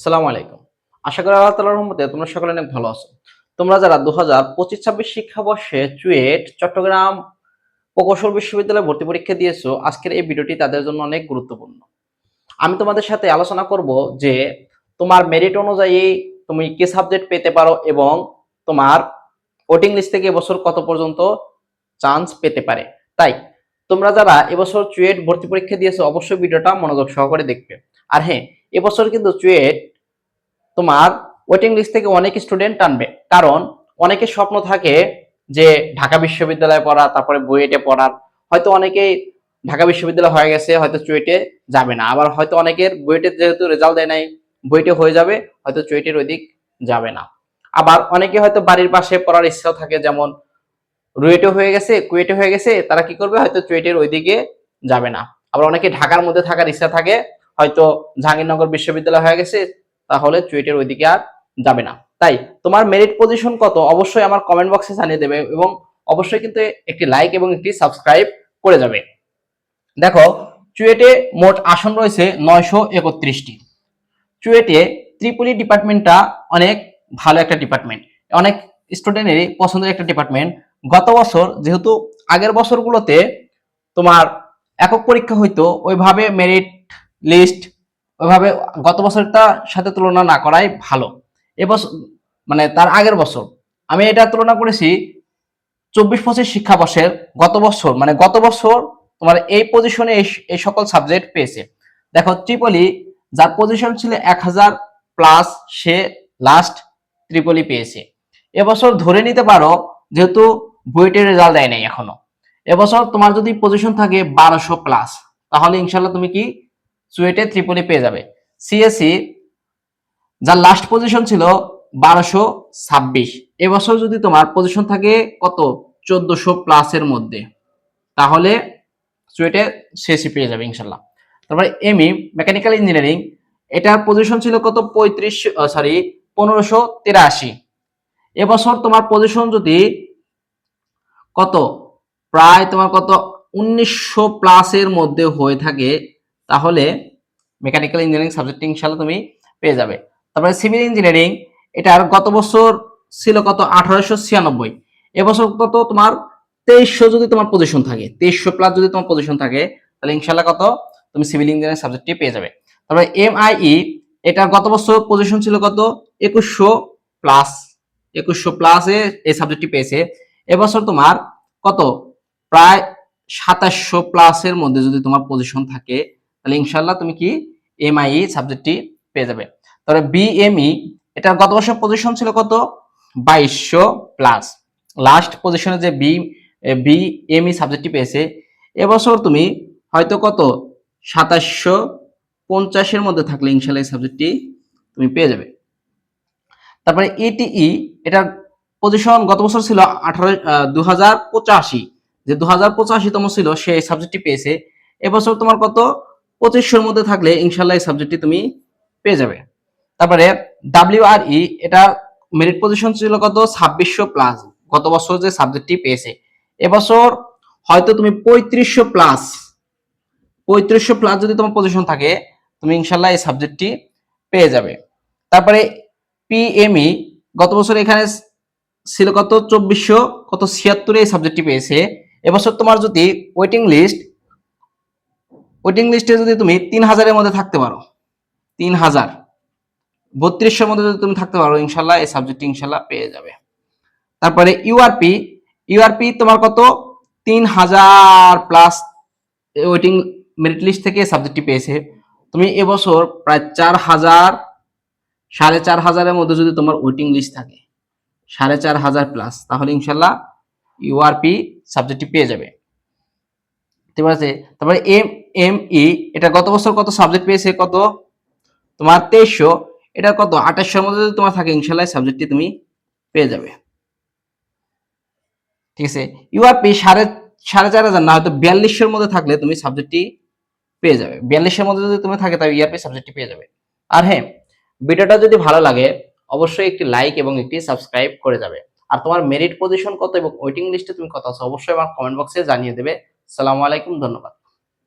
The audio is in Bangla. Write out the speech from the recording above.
সালামু আলাইকুম। আশা করি আল্লাহ তাআলার রহমতে তোমরা সকলে অনেক ভালো আছো। তোমরা যারা 2025-26 শিক্ষাবর্ষে চুয়েট চট্টগ্রাম প্রকৌশল বিশ্ববিদ্যালয়ে ভর্তি পরীক্ষা দিয়েছো, আজকের এই ভিডিওটি তাদের জন্য অনেক গুরুত্বপূর্ণ। আমি তোমাদের সাথে আলোচনা করব যে তোমার মেরিট অনুযায়ী তুমি কি সাবজেক্ট পেতে পারো এবং তোমার ওয়েটিং লিস্ট থেকে এবছর কত পর্যন্ত চান্স পেতে পারে। তাই তোমরা যারা এবছর চুয়েট ভর্তি পরীক্ষা দিয়েছো অবশ্যই ভিডিওটা মনোযোগ সহকারে দেখবে। আর হ্যাঁ, এবছর কিন্তু চুয়েট তোমার ওয়েটিং লিস্ট থেকে অনেক স্টুডেন্ট টানবে, কারণ অনেকের স্বপ্ন থাকে যে ঢাকা বিশ্ববিদ্যালয়ে পড়া, তারপরে বুয়েটে পড়ার। হয়তো অনেকেই ঢাকা বিশ্ববিদ্যালয় হয়ে গেছে, হয়তো চুয়েটে যাবে না। আবার হয়তো অনেকের বুয়েটে যেহেতু রেজাল্ট দেয় নাই, বুয়েটে হয়ে যাবে, হয়তো চুয়েটের ওইদিক যাবে না। আবার অনেকে হয়তো বাড়ির পাশে পড়ার ইচ্ছা থাকে, যেমন রুয়েটে হয়ে গেছে, কুয়েটে হয়ে গেছে, তারা কি করবে, হয়তো চুয়েটের ওইদিকে যাবে না। আবার অনেকে ঢাকার মধ্যে থাকার ইচ্ছা থাকে, হয়তো জাহাঙ্গীরনগর বিশ্ববিদ্যালয় হয়ে গেছে, তাহলে চুয়েটের ওইদিকে আর যাবে না। তাই তোমার মেরিট পজিশন কত অবশ্যই আমার কমেন্ট বক্সে জানিয়ে দেবে এবং অবশ্যই কিন্তু একটি লাইক এবং একটি সাবস্ক্রাইব করে যাবে। দেখো, চুয়েটে মোট আসন রয়েছে 931টি। চুয়েটে ত্রিপলি ডিপার্টমেন্টটা অনেক ভালো একটা ডিপার্টমেন্ট, অনেক স্টুডেন্টেরই পছন্দের একটা ডিপার্টমেন্ট। গত বছর যেহেতু আগের বছরগুলোতে তোমার একক পরীক্ষা হইতো, ওইভাবে মেরিট লিস্ট ওইভাবে গত বছরটার সাথে তুলনা না করাই ভালো। এবছর মানে তার আগের বছর আমি এটা তুলনা করেছি 24-25 শিক্ষাবর্ষের গত বছর তোমার এই পজিশনে এই সকল সাবজেক্ট পেয়েছে। দেখো, ট্রিপলি যার পজিশন ছিল 1000+, সে লাস্ট ট্রিপলি পেয়েছে। এবছর ধরে নিতে পারো, যেহেতু বুয়েটের রেজাল্ট দেয় নাই এখনো, এবছর তোমার যদি পজিশন থাকে 1200+, তাহলে ইনশাল্লাহ তুমি কি চুয়েটে ট্রিপলি পেয়ে যাবে। সিএসসি যার লাস্ট পজিশন ছিল 1226, এবছর যদি তোমার পজিশন থাকে কত 1400+ এর মধ্যে, তাহলে চুয়েটে সিএসসি পেয়ে যাবে ইনশাল্লাহ। তারপরে এমই মেকানিক্যাল ইঞ্জিনিয়ারিং, এটার পজিশন ছিল কত 1583, এবছর তোমার পজিশন যদি কত প্রায় তোমার কত 1900+ এর মধ্যে হয়ে থাকে, তাহলে মেকানিক্যাল ইঞ্জিনিয়ারিং সাবজেক্ট ইনশাআল্লাহ তুমি পেয়ে যাবে। তারপরে সিভিল ইঞ্জিনিয়ারিং, এটার গত বছর ছিল কত 1896, এবছর কত তোমার 2300 যদি তোমার পজিশন থাকে, 2300+ যদি তোমার পজিশন থাকে, তাহলে ইনশাআল্লাহ কত তুমি সিভিল ইঞ্জিনিয়ারিং সাবজেক্টটি পেয়ে যাবে। তারপরে এমআইই, এটার গত বছর পজিশন ছিল কত 2100+, 2100+ এ এই সাবজেক্টটি পেয়েছে। এবছর তোমার কত প্রায় 2700+ এর মধ্যে যদি তোমার পজিশন থাকে, তাহলে ইনশাআল্লাহ তুমি কি এমআইই সাবজেক্টটি পেয়ে যাবে। তাহলে বিএমই, এটার গত বছর পজিশন ছিল কত 2200+, লাস্ট পজিশনে যে বিএমই সাবজেক্টটি পেয়েছে, এবছর তুমি হয়তো কত 2750 এর মধ্যে থাকলে ইনশাআল্লাহ এই সাবজেক্টটি তুমি পেয়ে যাবে। তারপরে ইটিই, এটার পজিশন গত বছর ছিল 2085, যে 2085তম ছিল সে এই সাবজেক্টটি পেয়েছে। এবছর তোমার কত 2500 মধ্যে থাকলে ইনশাআল্লাহ এই সাবজেক্টটি তুমি পেয়ে যাবে। তারপরে ডাব্লিউআরই, এটা মেরিট পজিশন ছিল কত 2600+, গত বছর যে সাবজেক্টটি পেয়েছে। এবছর হয়তো তুমি 3500+ যদি তোমার পজিশন থাকে, তুমি ইনশাআল্লাহ এই সাবজেক্টটি পেয়ে যাবে। তারপরে পিএমই, গত বছর এখানে ছিল কত 2476 এই সাবজেক্টটি পেয়েছে। এবছর তোমার যদি ওয়েটিং লিস্টে যদি তুমি 3000 এর মধ্যে থাকতে পারো, 3000 3200 মধ্যে যদি তুমি থাকতে পারো, ইনশাআল্লাহ এই সাবজেক্টটি ইনশাআল্লাহ পেয়ে যাবে। তারপরে ইউআরপি তোমার কত 3000+ ওয়েটিং মেরিট লিস্ট থেকে সাবজেক্টটি পেয়েছে। তুমি এবছর প্রায় 4000, 4500 এর মধ্যে যদি তোমার ওয়েটিং লিস্ট থাকে 4500+, তাহলে ইনশাআল্লাহ ইউআরপি সাবজেক্টটি পেয়ে যাবে। ঠিক আছে। তারপরে এমই, এটা গত বছর কত সাবজেক্ট পেয়েছে, কত তোমার 2300, এটা কত 2800 এর মধ্যে যদি তোমার থাকে, ইনশাআল্লাহ সাবজেক্টটি তুমি পেয়ে যাবে। ঠিক আছে। ইউআরপি 4500 না, হয়তো 4200 এর মধ্যে থাকলে তুমি সাবজেক্টটি পেয়ে যাবে। 4200 এর মধ্যে যদি তুমি থাকে, তাহলে ইউআরপি সাবজেক্টটি পেয়ে যাবে। আর হ্যাঁ, ভিডিওটা যদি ভালো লাগে অবশ্যই একটি লাইক এবং একটি সাবস্ক্রাইব করে যাবে। আর তোমার মেরিট পজিশন কত এবং ওয়েটিং লিস্টে তুমি কত আছো অবশ্যই আমার কমেন্ট বক্সে জানিয়ে দেবে। আসসালামু আলাইকুম, ধন্যবাদ।